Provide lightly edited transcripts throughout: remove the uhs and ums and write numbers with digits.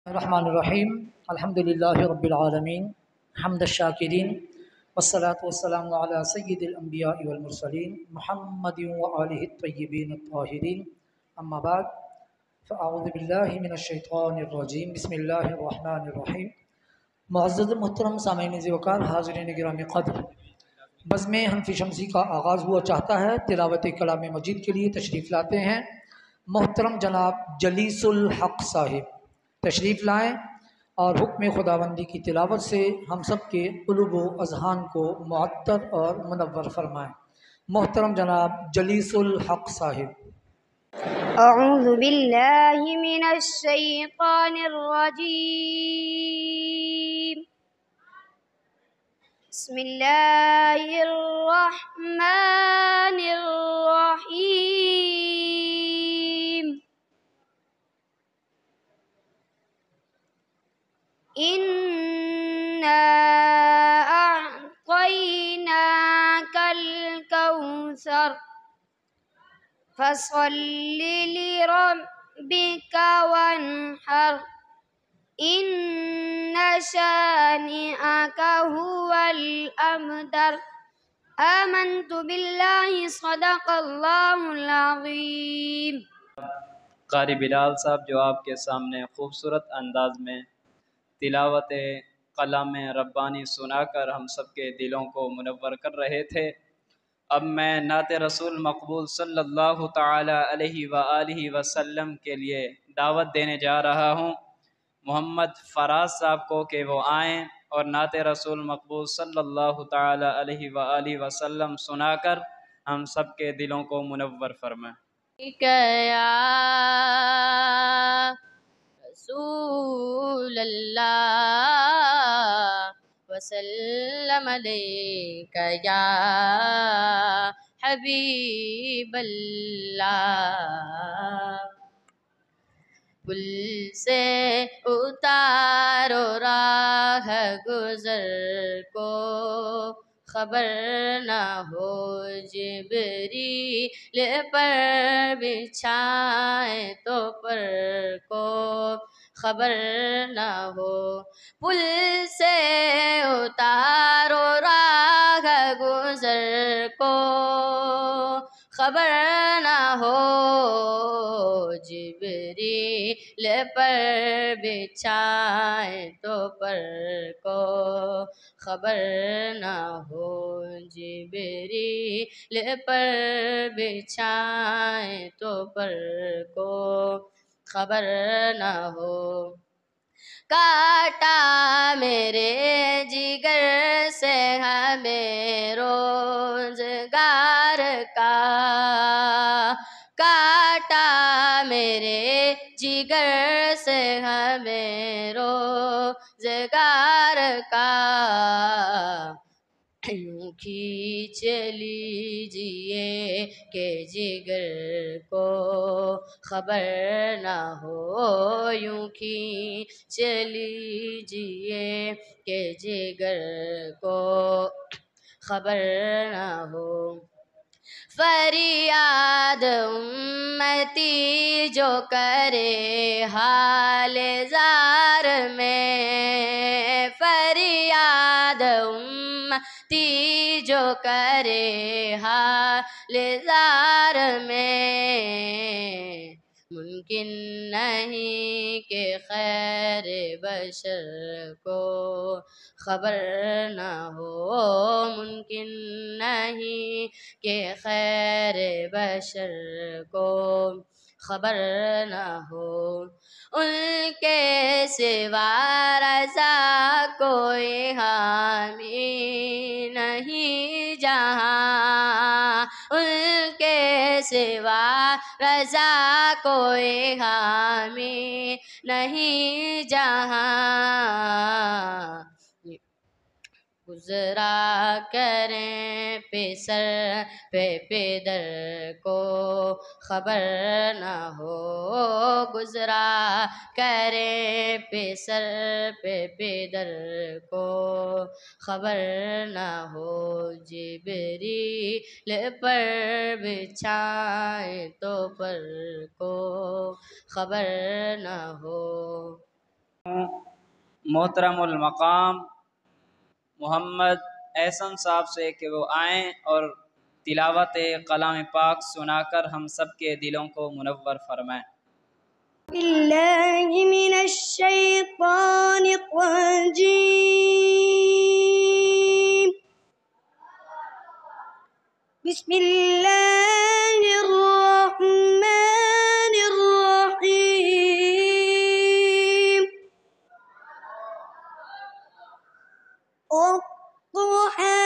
الرحمن الرحیم الحمد للہ رب العالمین حمد الشاکرین والصلاة والسلام علی سید الانبیاء والمرسلین محمد وآلہ الطیبین الطاہرین اما بعد فاعوذ باللہ من الشیطان الرجیم بسم اللہ الرحمن الرحیم۔ معزز محترم سامعین ذی وقار، حاضرین گرامی قدر، بزم حنفی شمسی کا آغاز ہوا چاہتا ہے۔ تلاوت کلام مجید کے لیے تشریف لاتے ہیں محترم جناب جلیس الحق صاحب، تشریف لائیں اور حکم خداوندی کی تلاوت سے ہم سب کے قلوب و اذہان کو معطر اور منور فرمائیں۔ محترم جناب جلیس الحق صاحب۔ اعوذ باللہ من الشیطان الرجیم، بسم اللہ الرحمن الرحیم۔ اِنَّا أَعْطَيْنَاكَ الْكَوْثَرَ فَصَلِّ لِرَبِّكَ وَانْحَرْ إِنَّ شَانِئَكَ هُوَ الْأَبْتَرُ۔ آمنت باللہ صدق اللہ العظیم۔ قاری بلال صاحب جو آپ کے سامنے خوبصورت انداز میں تلاوت کلام ربانی سنا کر ہم سب کے دلوں کو منور کر رہے تھے، اب میں نعت رسول مقبول صلی اللہ تعالی علیہ وآلہ وسلم کے لیے دعوت دینے جا رہا ہوں محمد فراز صاحب کو کہ وہ آئیں اور نعت رسول مقبول صلی اللہ تعالی علیہ وآلہ وسلم سنا کر ہم سب کے دلوں کو منور فرمائیں۔ یا رسول اللہ وسلم علیک یا حبیب اللہ۔ پل سے اتارو راہ گزر کو، خبر نہ ہو جبریل پر بچھائے تو پر کو، خبر نہ ہو۔ پل سے اتارو راہ گزر کو، خبر نہ ہو جبریل پر بچھائے تو پر کو، خبر نہ ہو جبریل پر بچھائے تو پر کو، خبر نہ ہو۔ کاٹا میرے جگر سے ہمیں روزگار کا، کاٹا میرے جگر سے ہمیں روزگار کا، یوں کھینچ لیجئے کہ جگر کو خبر نہ ہو، یوں کھینچ لیجئے کہ جگر کو خبر نہ ہو۔ فریاد امتی جو کرے حال زار میں، فریاد امتی جو کرے حال زار میں، ممکن نہیں کہ خیر بشر کو خبر نہ ہو، ممکن نہیں کہ خیر بشر کو خبر نہ ہو۔ ان کے سوا رضا کوئی حامی نہیں جہاں، ان کے سوا رضا کوئی حامی نہیں جہاں، گزرا کریں پسر پہ پدر کو خبر نہ ہو، گزرا کریں پسر پہ پدر کو خبر نہ ہو، جبریل پر بچھائے تو پر کو خبر نہ ہو۔ ہوں محترم المقام محمد احسن صاحب سے کہ وہ آئیں اور تلاوت کلام پاک سنا کر ہم سب کے دلوں کو منور فرمائیں۔ باللہ من الشیطان الرجیم بسم اللہ الرحمن الرحیم والضحى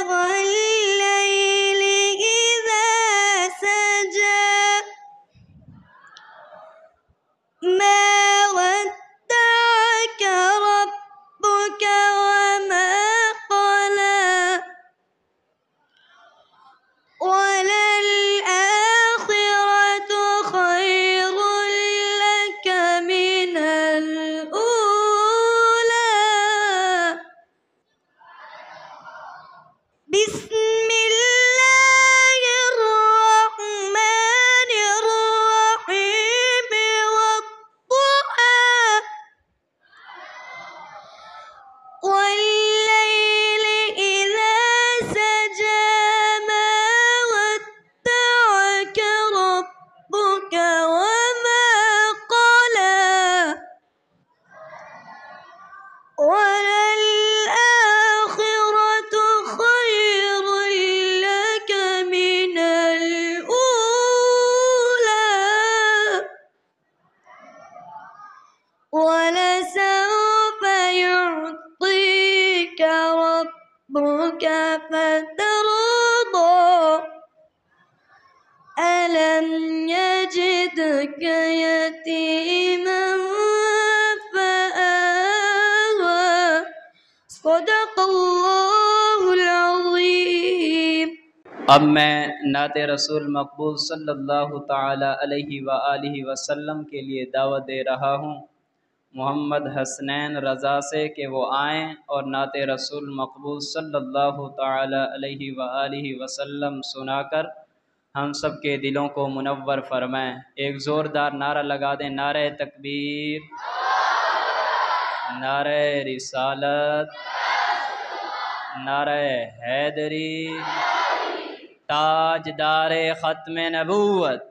والليل إذا سجى ما ودعك ربك وما قلى وللآخرة خير لك من الأولى بسم الله الرحمن الرحيم والضحى والليل إذا سجى ما ودعك ربك وما قلى وللآخرة خير لك من الأولى ولسوف يعطيك ربك فترضى ألم يجدك يتيما فآوى صدق اللہ العظیم۔ اب میں نعت رسول مقبول صلی اللہ تعالی علیہ وآلہ وسلم کے لیے دعوت دے رہا ہوں محمد حسنین رضا سے کہ وہ آئیں اور نعت رسول مقبول صلی اللہ تعالی علیہ وآلہ وسلم سنا کر ہم سب کے دلوں کو منور فرمائیں۔ ایک زوردار نعرہ لگا دیں، نعرہ تکبیر، نعرہ رسالت، نعرہ حیدری، تاجدار ختم نبوت،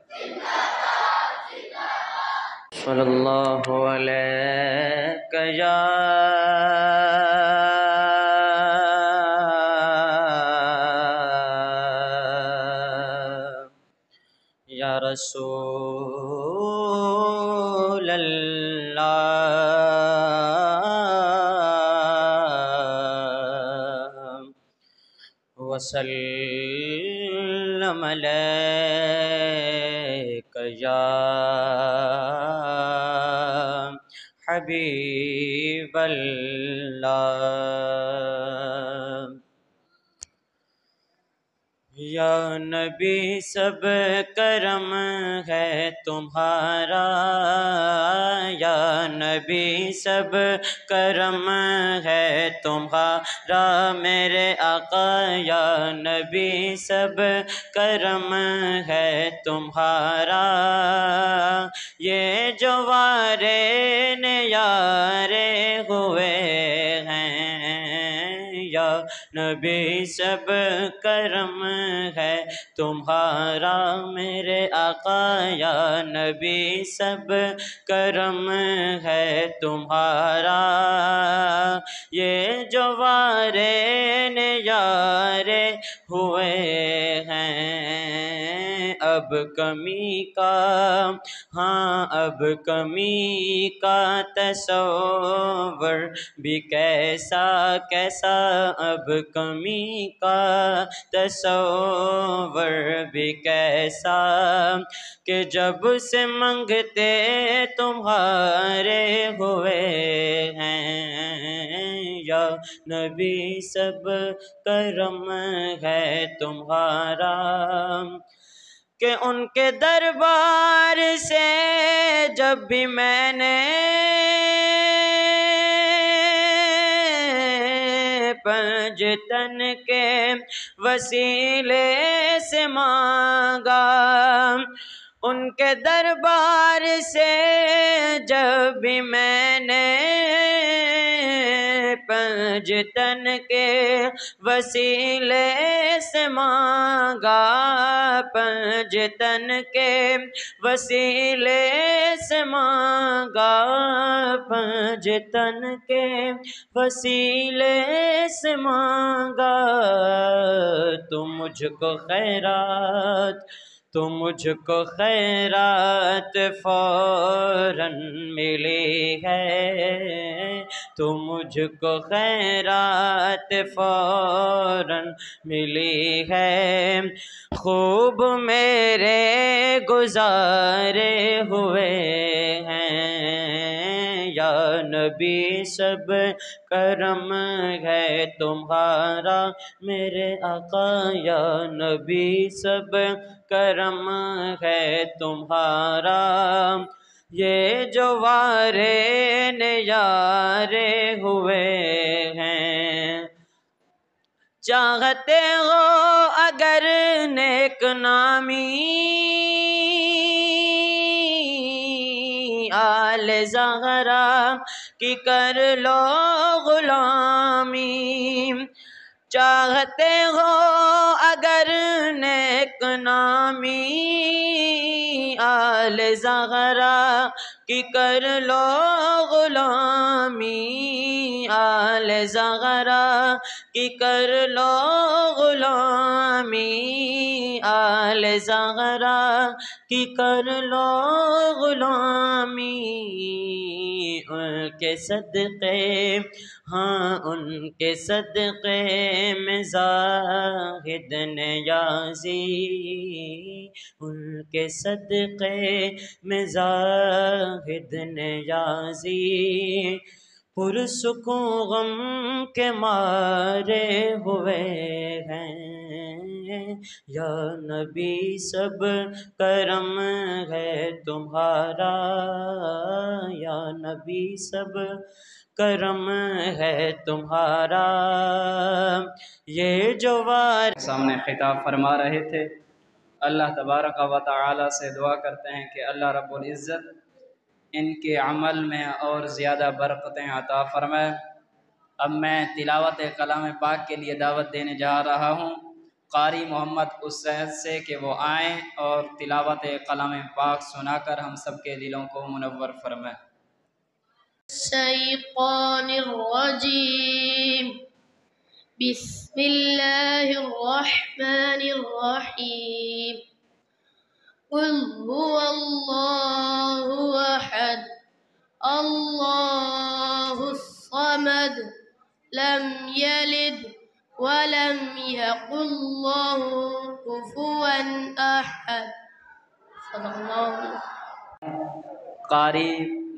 صلی اللہ علیہ یا رسول اللہ وسلم علیک یا حبیب اللہ۔ یا نبی سب کرم ہے تمہارا، یا نبی سب کرم ہے تمہارا میرے آقا، یا نبی سب کرم ہے تمہارا، یہ جو وارین یارے ہوئے ہیں، یا نبی سب کرم ہے تمہارا میرے آقا، یا نبی سب کرم ہے تمہارا، یہ جو وارین یارے ہوئے ہیں، اب کمی کا ہاں اب کمی کا تصور بھی کیسا کیسا، اب کمی کا تصور بھی کیسا، کہ جب سے منگتے تمہارے ہوئے ہیں، یا نبی سب کرم ہے تمہارا، کہ ان کے دربار سے جب بھی میں نے پنجتن کے وسیلے سے مانگا، ان کے دربار سے جب بھی میں نے پنجتن کے وسیلے سے مانگا، پنجتن کے وسیلے سے مانگا، پنجتن کے وسیلے سے مانگا، تو مجھ کو خیرات، تو مجھ کو خیرات فوراً ملی ہے، تو مجھ کو خیرات فوراً ملی ہے، خوب میرے گزارے ہوئے ہیں، یا نبی سب کرم ہے تمہارا میرے آقا، یا نبی سب کرم ہے تمہارا، یہ جو وارے نیارے ہوئے ہیں، چاہتے ہو اگر نیک نامی آل زہرا کی کر لو غلامی، چاہتے ہو اگر نیک نامی آل زہرا کی کر لو غلامی، آل زہرا کی کر لو غلامی، آل زہرا کی کر لو غلامی، ان کے صدقے، ہاں ان کے صدقے میں زاہد نیازی، ان کے صدقے میں زاہد نیازی، پرسکون غم کے مارے ہوئے ہیں، یا نبی سب کرم ہے تمہارا، یا نبی سب کرم ہے تمہارا، یہ جو سامنے خطاب فرما رہے تھے۔ اللہ تبارک و تعالی سے دعا کرتے ہیں کہ اللہ رب العزت ان کے عمل میں اور زیادہ برکتیں عطا فرمائے۔ اب میں تلاوت کلام پاک کے لیے دعوت دینے جا رہا ہوں قاری محمد اسید سے کہ وہ آئیں اور تلاوت کلام پاک سنا کر ہم سب کے دلوں کو منور فرمائیں۔ الشیطان الرجیم، بسم اللہ الرحمن الرحیم، قل هو اللہ احد اللہ الصمد لم یلد ولم یکن له کفوا احد، صدق اللہ۔ قاری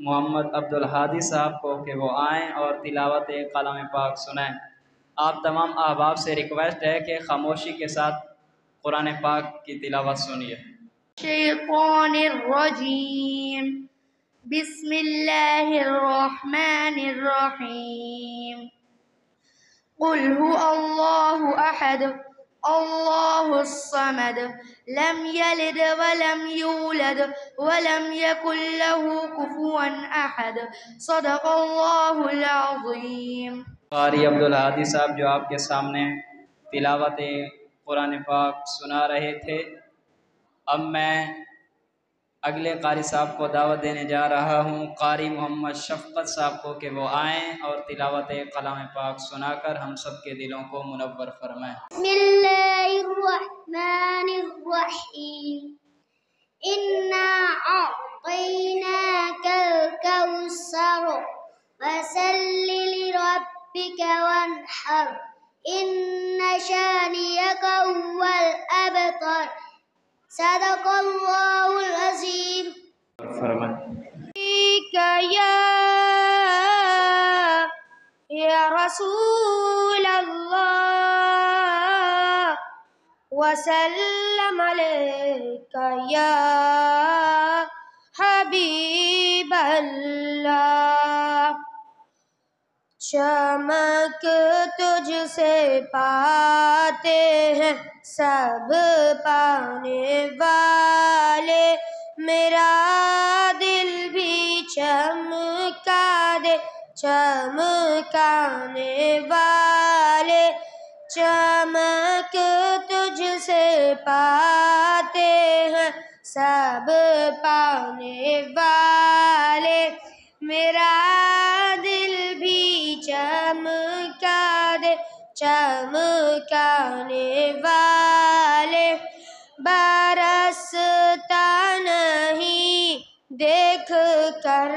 محمد عبدالہادی صاحب کو کہ وہ آئیں اور تلاوت کلام پاک سنائیں۔ آپ تمام احباب سے ریکویسٹ ہے کہ خاموشی کے ساتھ قرآن پاک کی تلاوت سنیے۔ الشیطان الرجیم، بسم اللہ الرحمن الرحیم، قل هو اللہ احد اللہ الصمد لم یلد ولم یولد ولم یکن له کفوا احد، صدق اللہ العظیم۔ قاری عبدالہادی صاحب جو آپ کے سامنے تلاوت قرآن پاک سنا رہے تھے، اب میں اگلے قاری صاحب کو دعوت دینے جا رہا ہوں قاری محمد شفقت صاحب کو کہ وہ آئیں اور تلاوت کلام پاک سنا کر ہم سب کے دلوں کو منور فرمائیں۔ بسم اللہ الرحمن الرحیم، انا اعطیناک الکوثر فصل لربک وانحر ان شانئک هو الابتر، صدق اللہ العظیم۔ یا رسول اللہ وسلم علیک یا حبیب اللہ، چمک تجھ سے پاتے ہیں سب پانے والے، میرا دل بھی چمکا دے چمکانے والے، چمک تجھ سے پاتے ہیں سب پانے والے، میرا دل بھی چمکا دے چمکانے والے، برستا نہیں دیکھ کر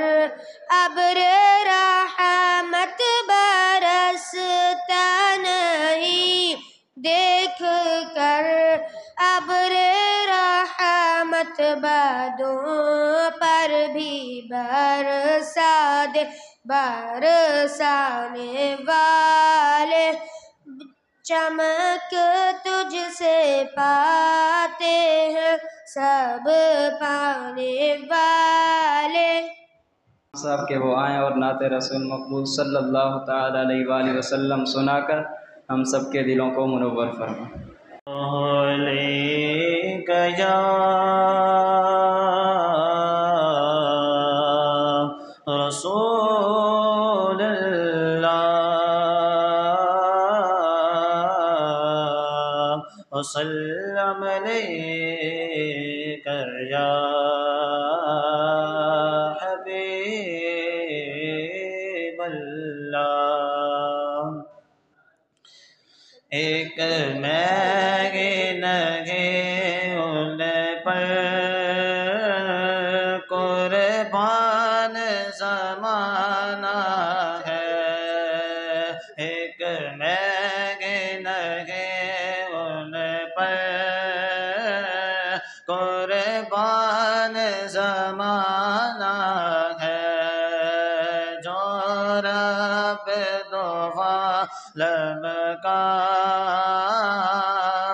ابر رحمت، برستا نہیں دیکھ کر ابر رحمت، بادوں پر بھی برسا دے برسانے والے، چمک تجھ سے پاتے ہیں سب پانے والے۔ صاحب کہ وہ آئیں اور نعت رسول مقبول صلی اللہ تعالی علیہ وآلہ وسلم سنا کر ہم سب کے دلوں کو منور فرمائیں۔ علیک یا رسول اللہ، وسلم علیک یا حبیب اللہ۔ ایک میگن ہے ان پر قربان زمانہ ہے، ایک میگن ہے ان پر قربان زمانہ ہے، جو رب دو عالم کا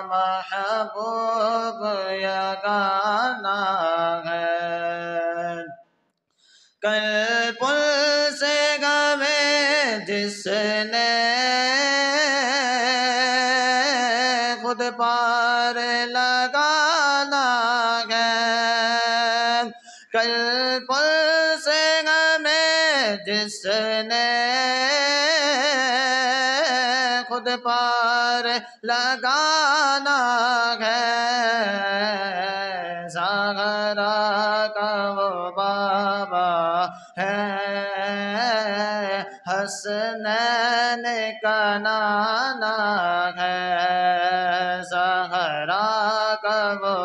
محبوب یگانہ ہے، کل پل سے گئے جس نے خود پار لگانا ہے، کل پل سے گئے جس نے خود پار لگانا ہے، زہرا کا وہ بابا ہے، حسنین کا نانا ہے، زہرا کا وہ